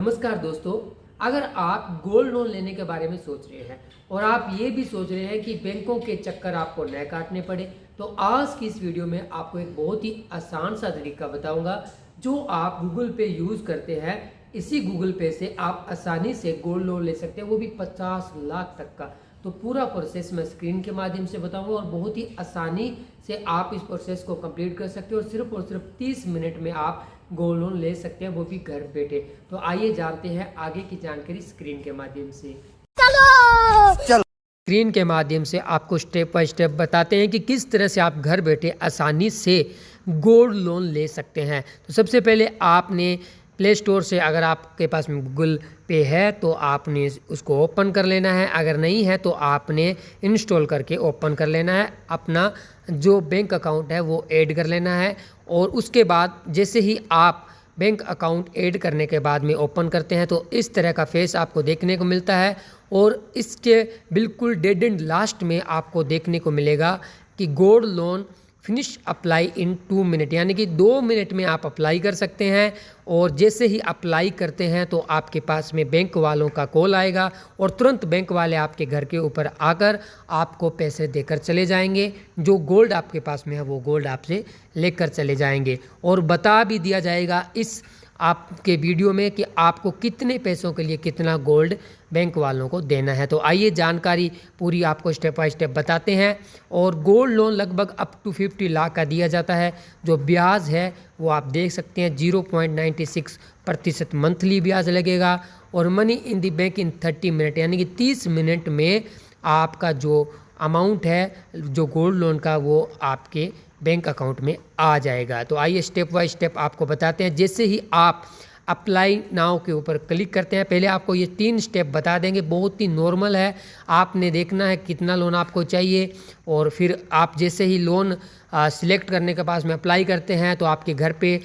नमस्कार दोस्तों, अगर आप गोल्ड लोन लेने के बारे में सोच रहे हैं और आप ये भी सोच रहे हैं कि बैंकों के चक्कर आपको न काटने पड़े, तो आज की इस वीडियो में आपको एक बहुत ही आसान सा तरीका बताऊंगा जो आप गूगल पे यूज़ करते हैं। इसी गूगल पे से आप आसानी से गोल्ड लोन ले सकते हैं, वो भी 50 लाख तक का। तो पूरा प्रोसेस मैं स्क्रीन के माध्यम से बताऊंगा और बहुत ही आसानी से आप इस प्रोसेस को कंप्लीट कर सकते हो और सिर्फ 30 मिनट में आप गोल्ड लोन ले सकते हैं, वो भी घर बैठे। तो आइए जानते हैं आगे की जानकारी स्क्रीन के माध्यम से। चलो स्क्रीन के माध्यम से आपको स्टेप बाय स्टेप बताते हैं कि किस तरह से आप घर बैठे आसानी से गोल्ड लोन ले सकते हैं। तो सबसे पहले आपने प्ले स्टोर से, अगर आपके पास में गूगल पे है तो आपने उसको ओपन कर लेना है, अगर नहीं है तो आपने इंस्टॉल करके ओपन कर लेना है। अपना जो बैंक अकाउंट है वो ऐड कर लेना है और उसके बाद जैसे ही आप बैंक अकाउंट ऐड करने के बाद में ओपन करते हैं तो इस तरह का फेस आपको देखने को मिलता है और इसके बिल्कुल डेड एंड लास्ट में आपको देखने को मिलेगा कि gold loan finish apply in 2 minute, यानी कि 2 मिनट में आप अप्लाई कर सकते हैं। और जैसे ही अप्लाई करते हैं तो आपके पास में बैंक वालों का कॉल आएगा और तुरंत बैंक वाले आपके घर के ऊपर आकर आपको पैसे देकर चले जाएंगे। जो गोल्ड आपके पास में है वो गोल्ड आपसे लेकर चले जाएंगे और बता भी दिया जाएगा इस आपके वीडियो में कि आपको कितने पैसों के लिए कितना गोल्ड बैंक वालों को देना है। तो आइए जानकारी पूरी आपको स्टेप बाय स्टेप बताते हैं। और गोल्ड लोन लगभग अप टू 50 लाख का दिया जाता है। जो ब्याज है वो आप देख सकते हैं 0.96% मंथली ब्याज लगेगा और money in the bank in 30 minute, यानी कि 30 मिनट में आपका जो अमाउंट है जो गोल्ड लोन का वो आपके बैंक अकाउंट में आ जाएगा। तो आइए स्टेप बाय स्टेप आपको बताते हैं। जैसे ही आप अप्लाई नाउ के ऊपर क्लिक करते हैं, पहले आपको ये 3 स्टेप बता देंगे, बहुत ही नॉर्मल है। आपने देखना है कितना लोन आपको चाहिए और फिर आप जैसे ही लोन सिलेक्ट करने के पास में अप्लाई करते हैं तो आपके घर पे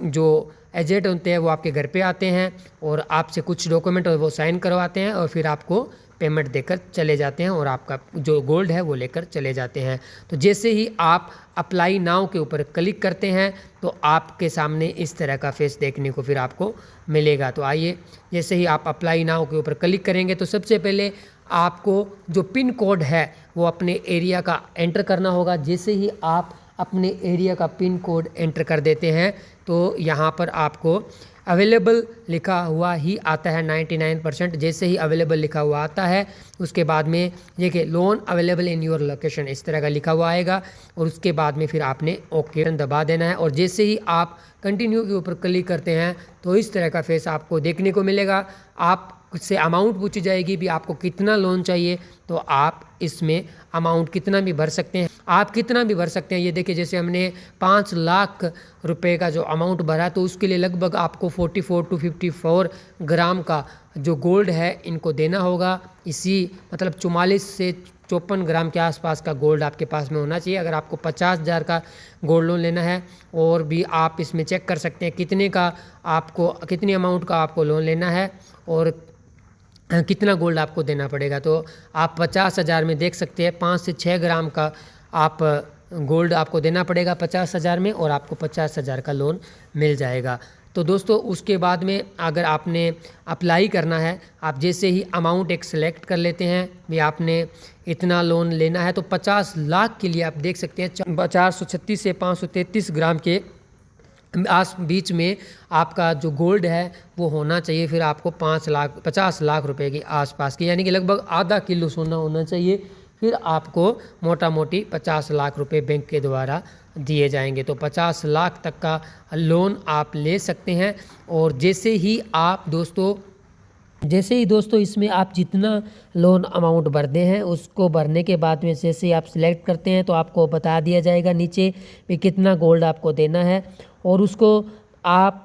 जो एजेंट होते हैं वो आपके घर पे आते हैं और आपसे कुछ डॉक्यूमेंट वो साइन करवाते हैं और फिर आपको पेमेंट देकर चले जाते हैं और आपका जो गोल्ड है वो लेकर चले जाते हैं। तो जैसे ही आप अप्लाई नाउ के ऊपर क्लिक करते हैं तो आपके सामने इस तरह का फेस देखने को फिर आपको मिलेगा। तो आइए, जैसे ही आप अप्लाई नाउ के ऊपर क्लिक करेंगे तो सबसे पहले आपको जो पिन कोड है वो अपने एरिया का एंटर करना होगा। जैसे ही आप अपने एरिया का पिन कोड एंटर कर देते हैं तो यहाँ पर आपको अवेलेबल लिखा हुआ ही आता है 99%। जैसे ही अवेलेबल लिखा हुआ आता है उसके बाद में देखिए loan available in your location इस तरह का लिखा हुआ आएगा और उसके बाद में फिर आपने ओके दबा देना है। और जैसे ही आप कंटिन्यू के ऊपर क्लिक करते हैं तो इस तरह का फेस आपको देखने को मिलेगा। आप से अमाउंट पूछी जाएगी भी आपको कितना लोन चाहिए, तो आप इसमें अमाउंट कितना भी भर सकते हैं। आप कितना भी भर सकते हैं। ये देखिए जैसे हमने 5 लाख रुपए का जो अमाउंट भरा तो उसके लिए लगभग आपको 44 टू 54 ग्राम का जो गोल्ड है इनको देना होगा। इसी मतलब 44 से 54 ग्राम के आसपास का गोल्ड आपके पास में होना चाहिए। अगर आपको 50,000 का गोल्ड लोन लेना है और भी आप इसमें चेक कर सकते हैं कितने का आपको कितनी अमाउंट का आपको लोन लेना है और कितना गोल्ड आपको देना पड़ेगा। तो आप 50,000 में देख सकते हैं 5 से 6 ग्राम का आप गोल्ड आपको देना पड़ेगा 50,000 में और आपको 50,000 का लोन मिल जाएगा। तो दोस्तों उसके बाद में अगर आपने अप्लाई करना है, आप जैसे ही अमाउंट एक सेलेक्ट कर लेते हैं भी आपने इतना लोन लेना है तो 50 लाख के लिए आप देख सकते हैं 436 से 533 ग्राम के बीच में आपका जो गोल्ड है वो होना चाहिए। फिर आपको 50 लाख रुपए के आसपास की, यानी कि लगभग आधा किलो सोना होना चाहिए। फिर आपको मोटा मोटी 50 लाख रुपए बैंक के द्वारा दिए जाएंगे। तो 50 लाख तक का लोन आप ले सकते हैं। और जैसे ही दोस्तों इसमें आप जितना लोन अमाउंट भरते हैं उसको भरने के बाद में जैसे ही आप सिलेक्ट करते हैं तो आपको बता दिया जाएगा नीचे भी कितना गोल्ड आपको देना है। और उसको आप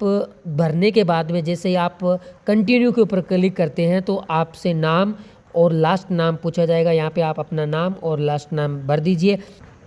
भरने के बाद में जैसे ही आप कंटिन्यू के ऊपर क्लिक करते हैं तो आपसे नाम और लास्ट नाम पूछा जाएगा। यहाँ पे आप अपना नाम और लास्ट नाम भर दीजिए।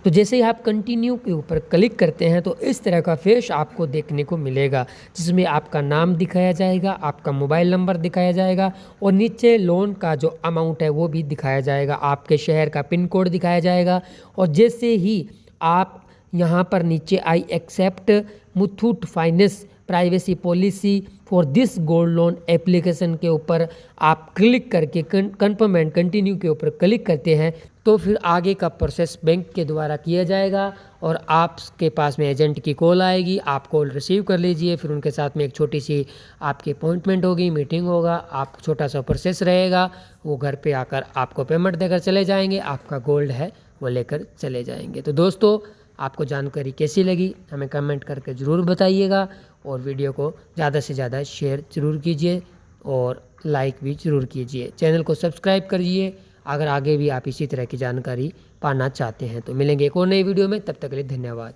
तो जैसे ही आप कंटिन्यू के ऊपर क्लिक करते हैं तो इस तरह का फेस आपको देखने को मिलेगा जिसमें आपका नाम दिखाया जाएगा, आपका मोबाइल नंबर दिखाया जाएगा और नीचे लोन का जो अमाउंट है वो भी दिखाया जाएगा, आपके शहर का पिन कोड दिखाया जाएगा। और जैसे ही आप यहाँ पर नीचे I accept Muthoot Finance privacy policy for this gold loan application के ऊपर आप क्लिक करके कन्फर्म एंड कंटिन्यू के ऊपर क्लिक करते हैं तो फिर आगे का प्रोसेस बैंक के द्वारा किया जाएगा और आपके पास में एजेंट की कॉल आएगी, आप कॉल रिसीव कर लीजिए। फिर उनके साथ में एक छोटी सी आपकी अपॉइंटमेंट होगी, मीटिंग होगा, आप छोटा सा प्रोसेस रहेगा, वो घर पे आकर आपको पेमेंट देकर चले जाएंगे, आपका गोल्ड है वो लेकर चले जाएंगे। तो दोस्तों आपको जानकारी कैसी लगी हमें कमेंट करके ज़रूर बताइएगा और वीडियो को ज़्यादा से ज़्यादा शेयर ज़रूर कीजिए और लाइक भी ज़रूर कीजिए। चैनल को सब्सक्राइब करिए अगर आगे भी आप इसी तरह की जानकारी पाना चाहते हैं। तो मिलेंगे एक और नई वीडियो में, तब तक के लिए धन्यवाद।